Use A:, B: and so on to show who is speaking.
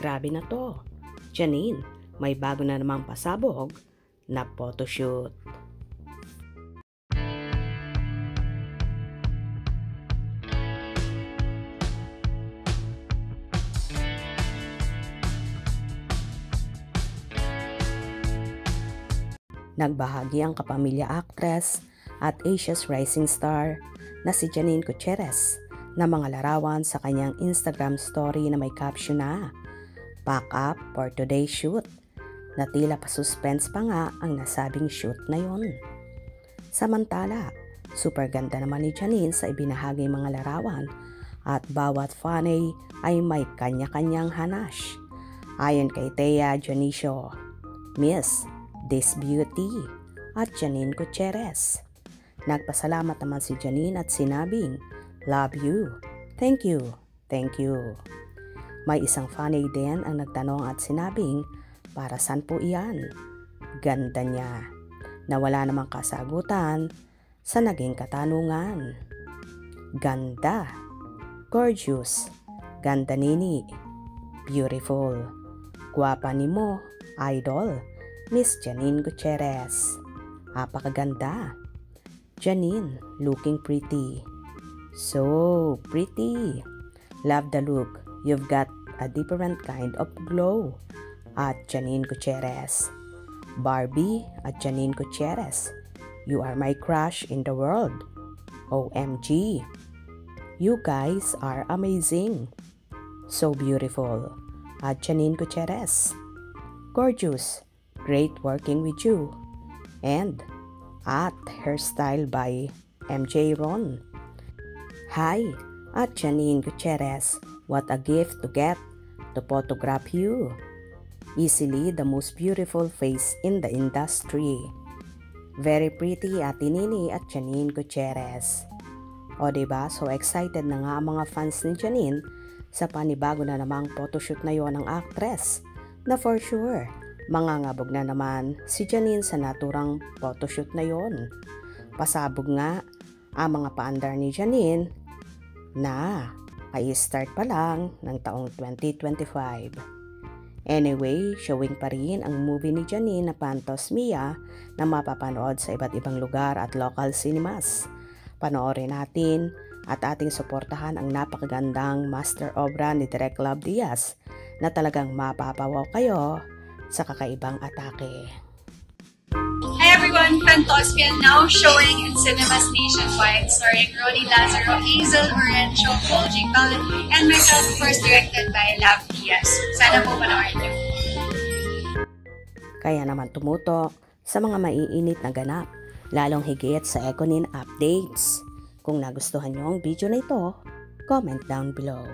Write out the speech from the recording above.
A: Grabe na to. Janine, may bago na namang pasabog na photoshoot. Nagbahagi ang kapamilya actress at Asia's rising star na si Janine Gutierrez na mga larawan sa kanyang Instagram story na may caption na "Pack up for today's shoot", na tila pa-suspense pa nga ang nasabing shoot na yon. Samantala, super ganda naman ni Janine sa ibinahaging mga larawan at bawat fanay ay may kanya-kanyang hanash. Ayon kay Thea Dionisio, "Miss this beauty" at Janine Gutierrez. Nagpasalamat naman si Janine at sinabing, "Love you, thank you, thank you." May isang fanay din ang nagtanong at sinabing, "Para saan po iyan?" Ganda niya. Nawala namang kasagutan sa naging katanungan. Ganda, gorgeous, ganda nini, beautiful, gwapa ni mo, idol, Miss Janine Gutierrez. Apakaganda. Janine, looking pretty. So pretty. Love the look. You've got a different kind of glow. At Janine Gutierrez. Barbie at Janine Gutierrez. You are my crush in the world. OMG. You guys are amazing. So beautiful. At Janine Gutierrez. Gorgeous. Great working with you. And at Hairstyle by MJ Ron. Hi, at Janine Gutierrez. What a gift to get to photograph you. Easily the most beautiful face in the industry. Very pretty at Nini at Janine Gutierrez. O diba, so excited na nga ang mga fans ni Janine sa panibago na namang photoshoot na yon ng actress na for sure mangangabog na naman si Janine sa naturang photoshoot na yon. Pasabog nga ang mga paandar ni Janine na ay start pa lang ng taong 2025. Anyway, showing pa rin ang movie ni Janine na Pantos Mia na mapapanood sa iba't ibang lugar at local cinemas. Panoorin natin at ating suportahan ang napakagandang master obra ni Direk Love Diaz na talagang mapapawaw kayo sa kakaibang atake.
B: Hi everyone, Pantospian now showing in cinemas nationwide, starring Ronnie Lazaro, Hazel Orencio, Paul J. Cullen, and myself, of course, directed by Love Diaz. Sana po panoorin niyo.
A: Kaya naman tumutok sa mga maiinit na ganap, lalong higit sa Econin updates. Kung nagustuhan niyo ang video na ito, comment down below.